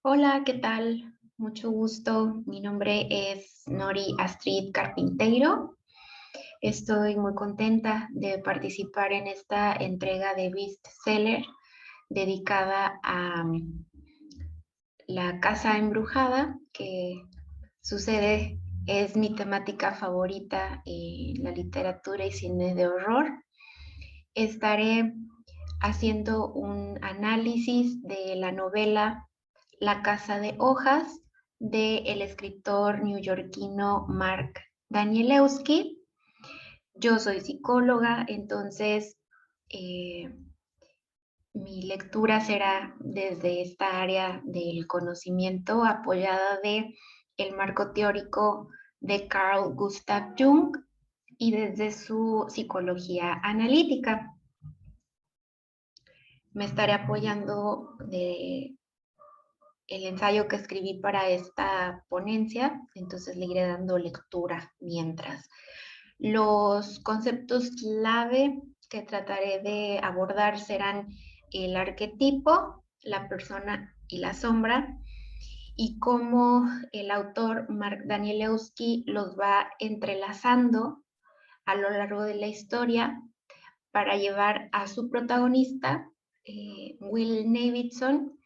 Hola, ¿qué tal? Mucho gusto. Mi nombre es Nori Astrid Carpinteiro. Estoy muy contenta de participar en esta entrega de Bestseller dedicada a la casa embrujada, que sucede, es mi temática favorita en la literatura y cine de horror. Estaré haciendo un análisis de la novela La Casa de Hojas del escritor neoyorquino Mark Danielewski. Yo soy psicóloga, entonces eh, mi lectura será desde esta área del conocimiento apoyada de el marco teórico de Carl Gustav Jung y desde su psicología analítica. Me estaré apoyando de el ensayo que escribí para esta ponencia, entonces le iré dando lectura mientras. Los conceptos clave que trataré de abordar serán el arquetipo, la persona y la sombra, y cómo el autor Mark Danielewski los va entrelazando a lo largo de la historia para llevar a su protagonista, Will Davidson,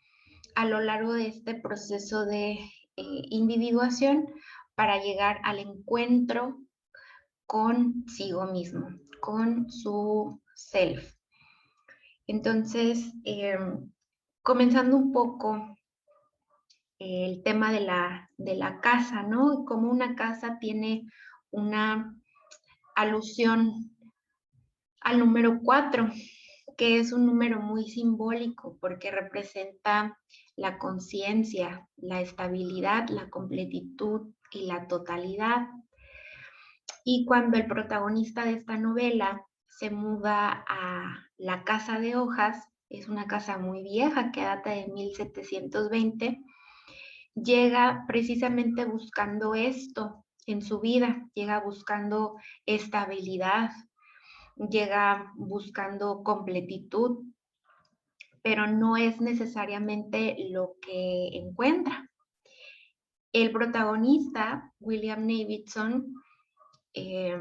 a lo largo de este proceso de individuación para llegar al encuentro consigo mismo, con su self. Entonces, comenzando un poco el tema de la casa, ¿no? Como una casa tiene una alusión al número 4, que es un número muy simbólico porque representa la conciencia, la estabilidad, la completitud y la totalidad. Y cuando el protagonista de esta novela se muda a la Casa de Hojas, es una casa muy vieja que data de 1720, llega precisamente buscando esto en su vida, llega buscando estabilidad, llega buscando completitud, pero no es necesariamente lo que encuentra. El protagonista, William Davidson, eh,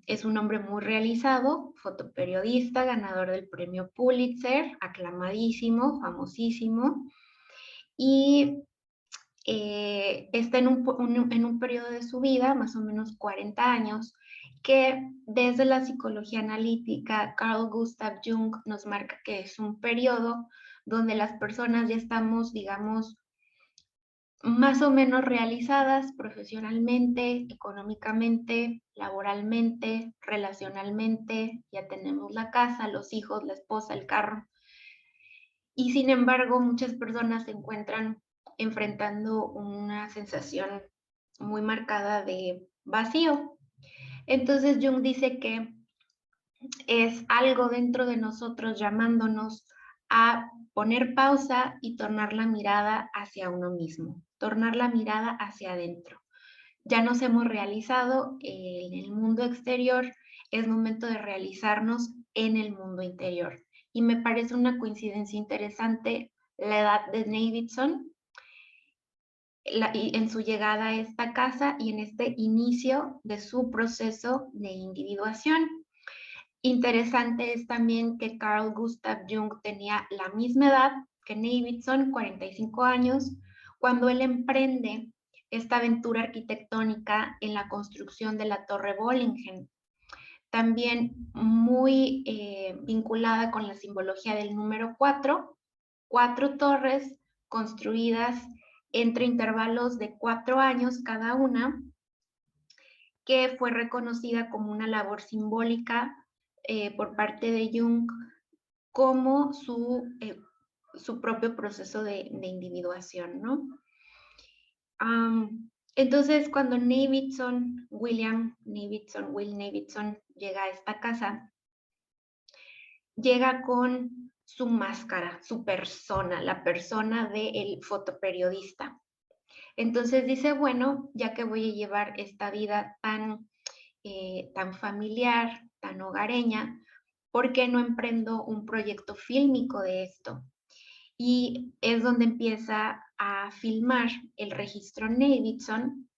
es un hombre muy realizado, fotoperiodista, ganador del premio Pulitzer, aclamadísimo, famosísimo, y está en un periodo de su vida, más o menos 40 años, que desde la psicología analítica, Carl Gustav Jung nos marca que es un periodo donde las personas ya estamos, digamos, más o menos realizadas profesionalmente, económicamente, laboralmente, relacionalmente, ya tenemos la casa, los hijos, la esposa, el carro. Y sin embargo, muchas personas se encuentran enfrentando una sensación muy marcada de vacío. Entonces Jung dice que es algo dentro de nosotros llamándonos a poner pausa y tornar la mirada hacia uno mismo, tornar la mirada hacia adentro. Ya nos hemos realizado en el mundo exterior, es momento de realizarnos en el mundo interior. Y me parece una coincidencia interesante la edad de Davidson en su llegada a esta casa y en este inicio de su proceso de individuación. Interesante es también que Carl Gustav Jung tenía la misma edad que Davidson, 45 años, cuando él emprende esta aventura arquitectónica en la construcción de la Torre Bollingen, también muy vinculada con la simbología del número 4, 4 torres construidas entre intervalos de 4 años cada una, que fue reconocida como una labor simbólica por parte de Jung como su propio proceso de individuación, ¿no? Entonces, cuando Will Davidson llega a esta casa, llega con su máscara, su persona, la persona del fotoperiodista. Entonces dice, bueno, ya que voy a llevar esta vida tan familiar, tan hogareña, ¿por qué no emprendo un proyecto fílmico de esto? Y es donde empieza a filmar el registro Navidson,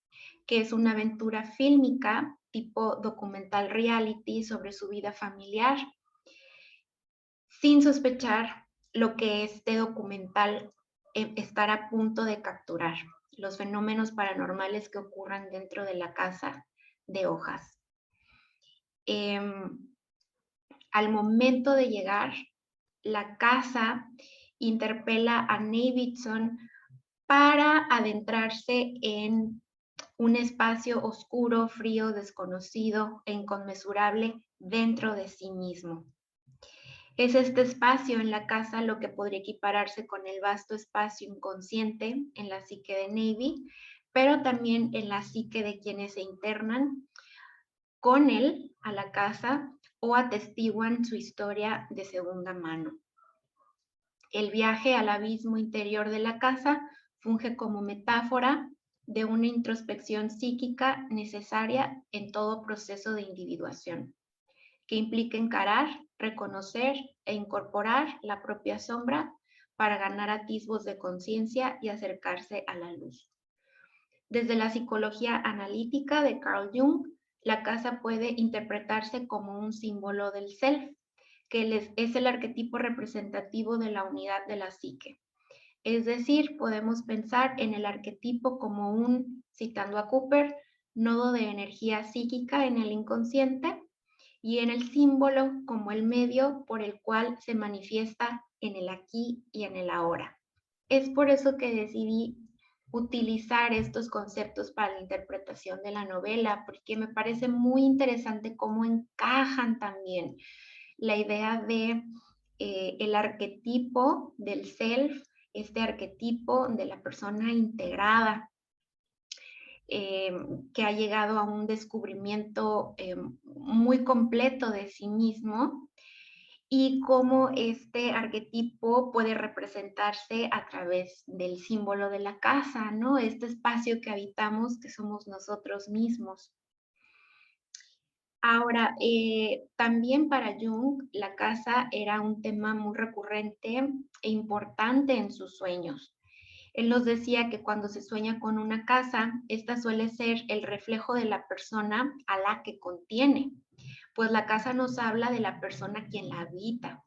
que es una aventura fílmica tipo documental reality sobre su vida familiar, sin sospechar lo que este documental estará a punto de capturar, los fenómenos paranormales que ocurran dentro de la casa de hojas. Al momento de llegar, la casa interpela a Navidson para adentrarse en un espacio oscuro, frío, desconocido e inconmensurable dentro de sí mismo. Es este espacio en la casa lo que podría equipararse con el vasto espacio inconsciente en la psique de Navy, pero también en la psique de quienes se internan con él a la casa o atestiguan su historia de segunda mano. El viaje al abismo interior de la casa funge como metáfora de una introspección psíquica necesaria en todo proceso de individuación, que implica encarar, reconocer e incorporar la propia sombra para ganar atisbos de conciencia y acercarse a la luz. Desde la psicología analítica de Carl Jung, la casa puede interpretarse como un símbolo del self, que es el arquetipo representativo de la unidad de la psique. Es decir, podemos pensar en el arquetipo como un, citando a Cooper, nodo de energía psíquica en el inconsciente, y en el símbolo como el medio por el cual se manifiesta en el aquí y en el ahora. Es por eso que decidí utilizar estos conceptos para la interpretación de la novela, porque me parece muy interesante cómo encajan también la idea de el arquetipo del self, este arquetipo de la persona integrada, que ha llegado a un descubrimiento muy completo de sí mismo, y cómo este arquetipo puede representarse a través del símbolo de la casa, ¿no? Este espacio que habitamos, que somos nosotros mismos. Ahora, también para Jung, la casa era un tema muy recurrente e importante en sus sueños. Él nos decía que cuando se sueña con una casa, esta suele ser el reflejo de la persona a la que contiene, pues la casa nos habla de la persona quien la habita.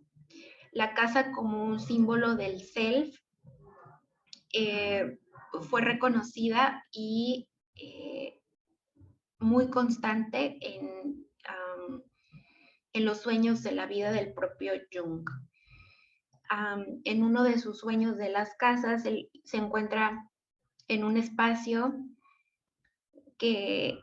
La casa como un símbolo del self fue reconocida y muy constante en los sueños de la vida del propio Jung. En uno de sus sueños de las casas, él se encuentra en un espacio que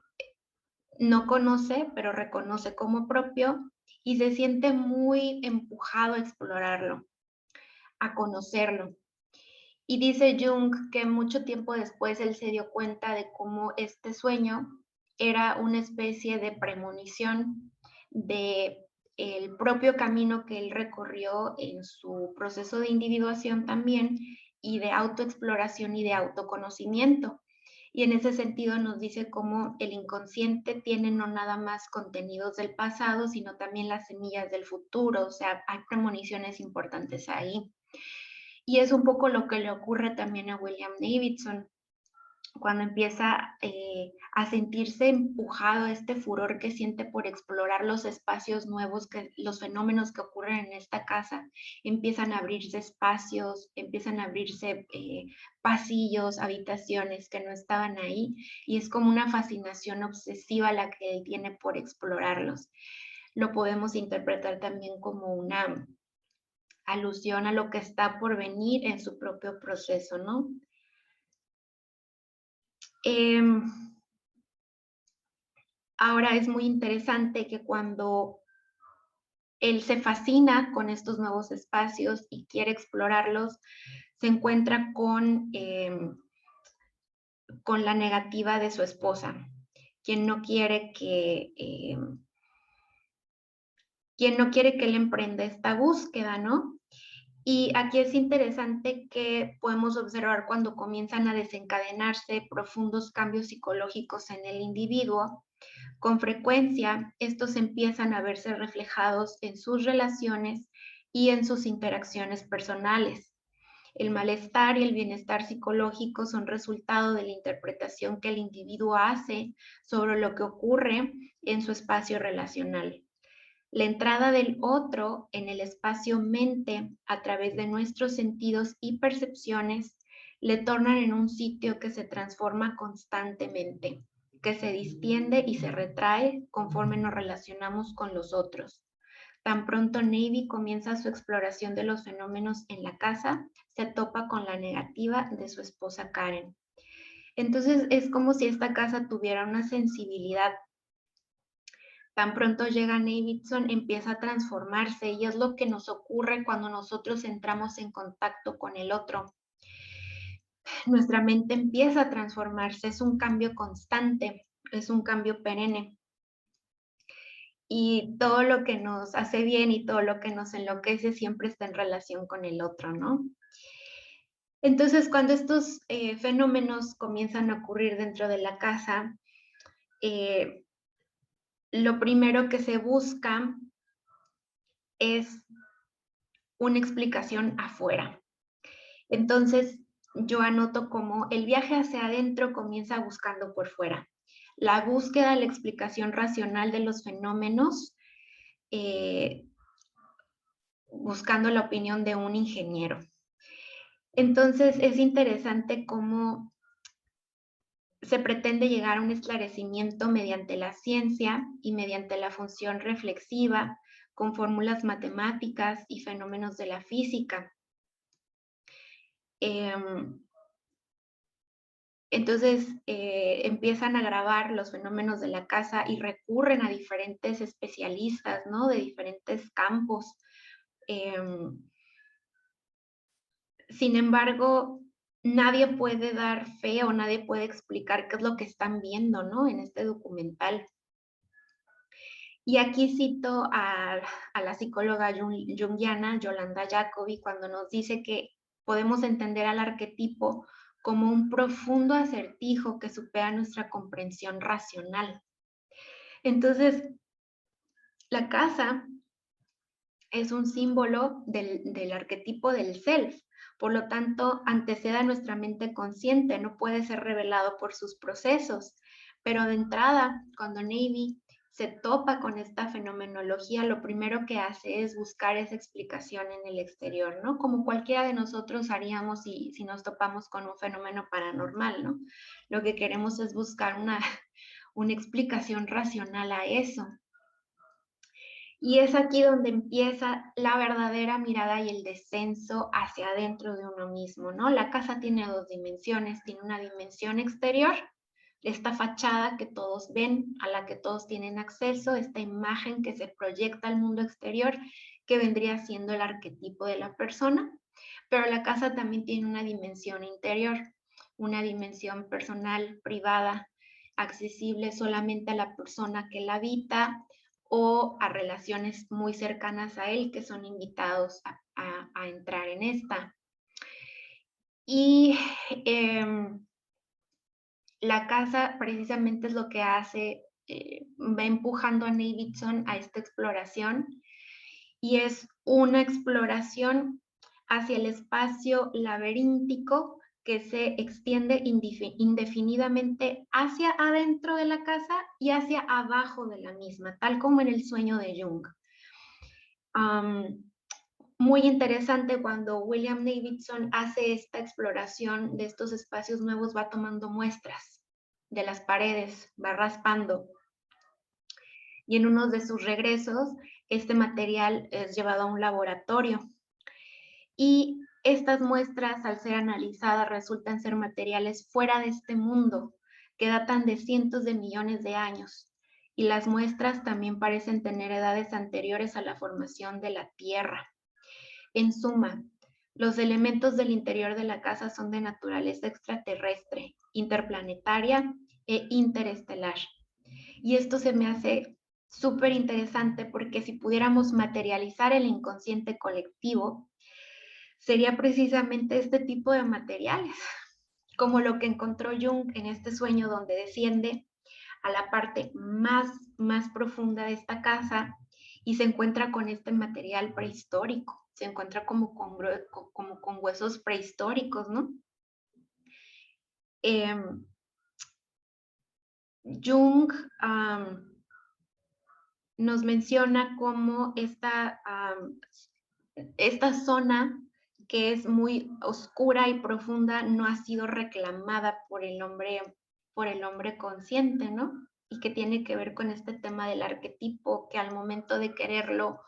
no conoce, pero reconoce como propio y se siente muy empujado a explorarlo, a conocerlo. Y dice Jung que mucho tiempo después él se dio cuenta de cómo este sueño era una especie de premonición de el propio camino que él recorrió en su proceso de individuación también, y de autoexploración y de autoconocimiento. Y en ese sentido nos dice cómo el inconsciente tiene no nada más contenidos del pasado, sino también las semillas del futuro, o sea, hay premoniciones importantes ahí. Y es un poco lo que le ocurre también a William Davidson, cuando empieza a sentirse empujado, este furor que siente por explorar los espacios nuevos, los fenómenos que ocurren en esta casa, empiezan a abrirse espacios, empiezan a abrirse pasillos, habitaciones que no estaban ahí, y es como una fascinación obsesiva la que él tiene por explorarlos. Lo podemos interpretar también como una alusión a lo que está por venir en su propio proceso, ¿no? Ahora es muy interesante que cuando él se fascina con estos nuevos espacios y quiere explorarlos, se encuentra con la negativa de su esposa, quien no quiere que él emprenda esta búsqueda, ¿no? Y aquí es interesante que podemos observar cuando comienzan a desencadenarse profundos cambios psicológicos en el individuo. Con frecuencia, estos empiezan a verse reflejados en sus relaciones y en sus interacciones personales. El malestar y el bienestar psicológico son resultado de la interpretación que el individuo hace sobre lo que ocurre en su espacio relacional. La entrada del otro en el espacio mente a través de nuestros sentidos y percepciones le tornan en un sitio que se transforma constantemente, que se distiende y se retrae conforme nos relacionamos con los otros. Tan pronto Navy comienza su exploración de los fenómenos en la casa, se topa con la negativa de su esposa Karen. Entonces es como si esta casa tuviera una sensibilidad. Tan pronto llega Davidson, empieza a transformarse y es lo que nos ocurre cuando nosotros entramos en contacto con el otro. Nuestra mente empieza a transformarse, es un cambio constante, es un cambio perenne. Y todo lo que nos hace bien y todo lo que nos enloquece siempre está en relación con el otro, ¿no? Entonces, cuando estos fenómenos comienzan a ocurrir dentro de la casa, lo primero que se busca es una explicación afuera. Entonces, yo anoto como el viaje hacia adentro comienza buscando por fuera. La búsqueda, la explicación racional de los fenómenos, buscando la opinión de un ingeniero. Entonces, es interesante cómo se pretende llegar a un esclarecimiento mediante la ciencia y mediante la función reflexiva, con fórmulas matemáticas y fenómenos de la física. Entonces, empiezan a grabar los fenómenos de la casa y recurren a diferentes especialistas, ¿no? De diferentes campos. Sin embargo, nadie puede dar fe o nadie puede explicar qué es lo que están viendo, ¿no? En este documental. Y aquí cito a la psicóloga junguiana Yolanda Jacobi cuando nos dice que podemos entender al arquetipo como un profundo acertijo que supera nuestra comprensión racional. Entonces, la casa es un símbolo del arquetipo del self, por lo tanto, antecede a nuestra mente consciente, no puede ser revelado por sus procesos. Pero de entrada, cuando Navy se topa con esta fenomenología, lo primero que hace es buscar esa explicación en el exterior, ¿no? Como cualquiera de nosotros haríamos si nos topamos con un fenómeno paranormal, ¿no? Lo que queremos es buscar una explicación racional a eso. Y es aquí donde empieza la verdadera mirada y el descenso hacia adentro de uno mismo, ¿no? La casa tiene dos dimensiones, tiene una dimensión exterior, esta fachada que todos ven, a la que todos tienen acceso, esta imagen que se proyecta al mundo exterior, que vendría siendo el arquetipo de la persona, pero la casa también tiene una dimensión interior, una dimensión personal, privada, accesible solamente a la persona que la habita, o a relaciones muy cercanas a él que son invitados a entrar en esta. Y la casa precisamente es lo que hace, va empujando a Davidson a esta exploración, y es una exploración hacia el espacio laberíntico que se extiende indefinidamente hacia adentro de la casa y hacia abajo de la misma, tal como en el sueño de Jung. Muy interesante cuando William Davidson hace esta exploración de estos espacios nuevos, va tomando muestras de las paredes, va raspando. Y en uno de sus regresos, este material es llevado a un laboratorio. Y estas muestras, al ser analizadas, resultan ser materiales fuera de este mundo, que datan de cientos de millones de años. Y las muestras también parecen tener edades anteriores a la formación de la Tierra. En suma, los elementos del interior de la casa son de naturaleza extraterrestre, interplanetaria e interestelar. Y esto se me hace súper interesante porque si pudiéramos materializar el inconsciente colectivo, sería precisamente este tipo de materiales, como lo que encontró Jung en este sueño donde desciende a la parte más profunda de esta casa y se encuentra con este material prehistórico, se encuentra como como con huesos prehistóricos, ¿no? Em, Jung nos menciona cómo esta zona que es muy oscura y profunda no ha sido reclamada por el hombre consciente, ¿no? Y que tiene que ver con este tema del arquetipo, que al momento de quererlo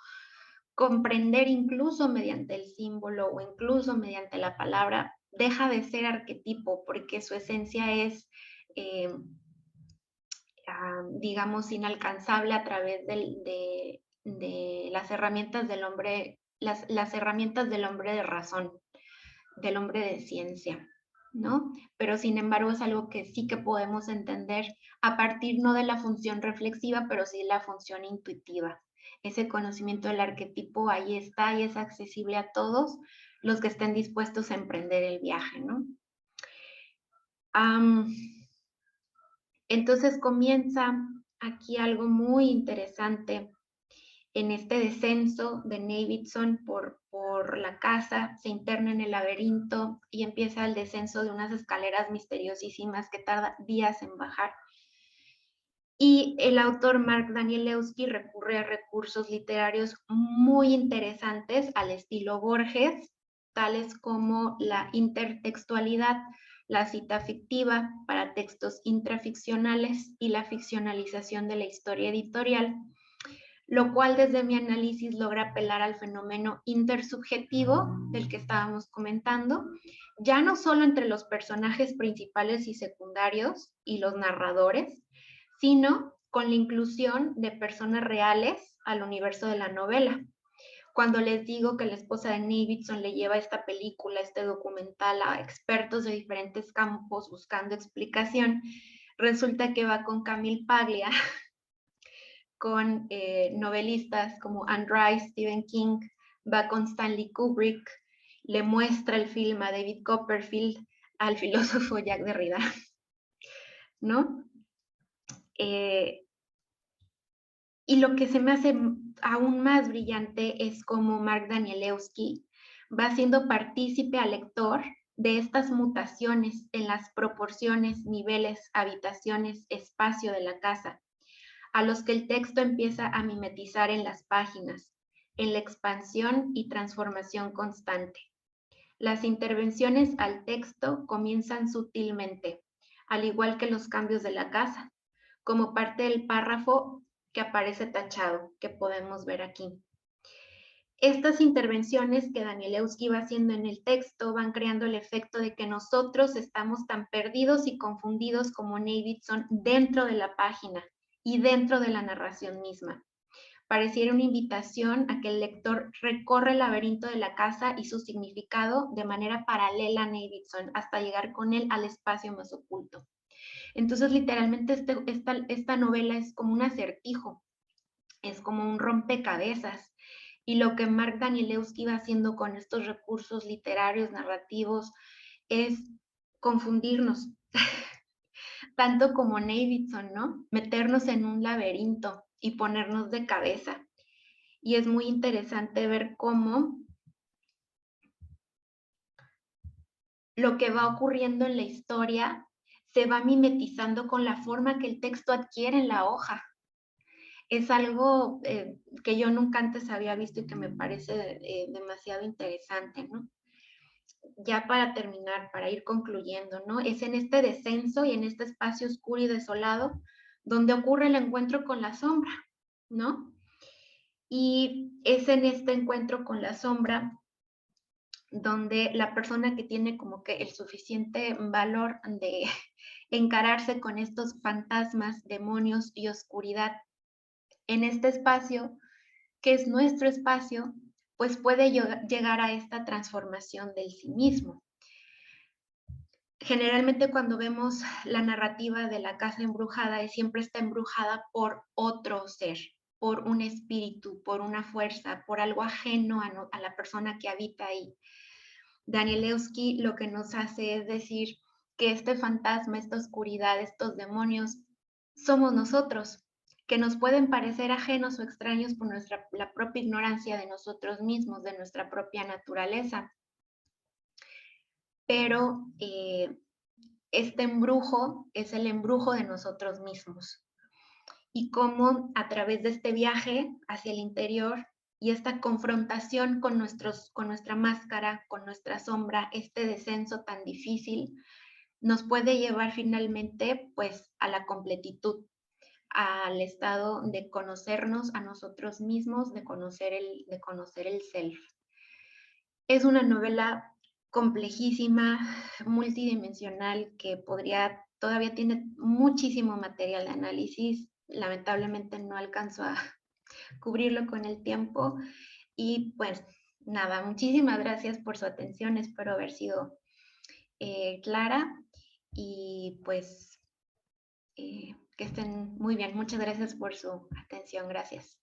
comprender incluso mediante el símbolo o incluso mediante la palabra, deja de ser arquetipo porque su esencia es, eh, digamos, inalcanzable a través de las herramientas del hombre, las herramientas del hombre de razón, del hombre de ciencia, ¿no? Pero sin embargo es algo que sí que podemos entender a partir no de la función reflexiva, pero sí de la función intuitiva. Ese conocimiento del arquetipo ahí está y es accesible a todos los que estén dispuestos a emprender el viaje, ¿no? Entonces comienza aquí algo muy interesante en este descenso de Navidson por la casa, se interna en el laberinto y empieza el descenso de unas escaleras misteriosísimas que tarda días en bajar. Y el autor Mark Danielewski recurre a recursos literarios muy interesantes al estilo Borges, tales como la intertextualidad, la cita fictiva para textos intraficcionales y la ficcionalización de la historia editorial, lo cual desde mi análisis logra apelar al fenómeno intersubjetivo del que estábamos comentando, ya no solo entre los personajes principales y secundarios y los narradores, sino con la inclusión de personas reales al universo de la novela. Cuando les digo que la esposa de Navidson le lleva esta película, este documental a expertos de diferentes campos buscando explicación, resulta que va con Camille Paglia, con novelistas como Anne Rice, Stephen King, va con Stanley Kubrick, le muestra el film a David Copperfield, al filósofo Jacques Derrida, ¿no? Y lo que se me hace aún más brillante es cómo Mark Danielewski va haciendo partícipe al lector de estas mutaciones en las proporciones, niveles, habitaciones, espacio de la casa, a los que el texto empieza a mimetizar en las páginas, en la expansión y transformación constante. Las intervenciones al texto comienzan sutilmente, al igual que los cambios de la casa, como parte del párrafo que aparece tachado, que podemos ver aquí. Estas intervenciones que Danielewski va haciendo en el texto van creando el efecto de que nosotros estamos tan perdidos y confundidos como Navidson dentro de la página y dentro de la narración misma. Pareciera una invitación a que el lector recorre el laberinto de la casa y su significado de manera paralela a Navidson hasta llegar con él al espacio más oculto. Entonces, literalmente, esta novela es como un acertijo, es como un rompecabezas. Y lo que Mark Danielewski va haciendo con estos recursos literarios, narrativos, es confundirnos, tanto como Navidson, ¿no? Meternos en un laberinto y ponernos de cabeza. Y es muy interesante ver cómo lo que va ocurriendo en la historia se va mimetizando con la forma que el texto adquiere en la hoja. Es algo que yo nunca antes había visto y que me parece demasiado interesante, ¿no? Ya para terminar, para ir concluyendo, ¿no? Es en este descenso y en este espacio oscuro y desolado donde ocurre el encuentro con la sombra, ¿no? Y es en este encuentro con la sombra donde la persona que tiene como que el suficiente valor de encararse con estos fantasmas, demonios y oscuridad en este espacio, que es nuestro espacio, pues puede llegar a esta transformación del sí mismo. Generalmente cuando vemos la narrativa de la casa embrujada, siempre está embrujada por otro ser, por un espíritu, por una fuerza, por algo ajeno a la persona que habita ahí. Danielewski lo que nos hace es decir que este fantasma, esta oscuridad, estos demonios, somos nosotros, que nos pueden parecer ajenos o extraños por la propia ignorancia de nosotros mismos, de nuestra propia naturaleza. Pero este embrujo es el embrujo de nosotros mismos. Y cómo a través de este viaje hacia el interior y esta confrontación con nuestra máscara, con nuestra sombra, este descenso tan difícil, nos puede llevar finalmente, pues, a la completitud, al estado de conocernos a nosotros mismos, de conocer el self. Es una novela complejísima, multidimensional, que todavía tiene muchísimo material de análisis. Lamentablemente no alcanzo a cubrirlo con el tiempo. Y pues nada, muchísimas gracias por su atención. Espero haber sido clara y pues que estén muy bien. Muchas gracias por su atención. Gracias.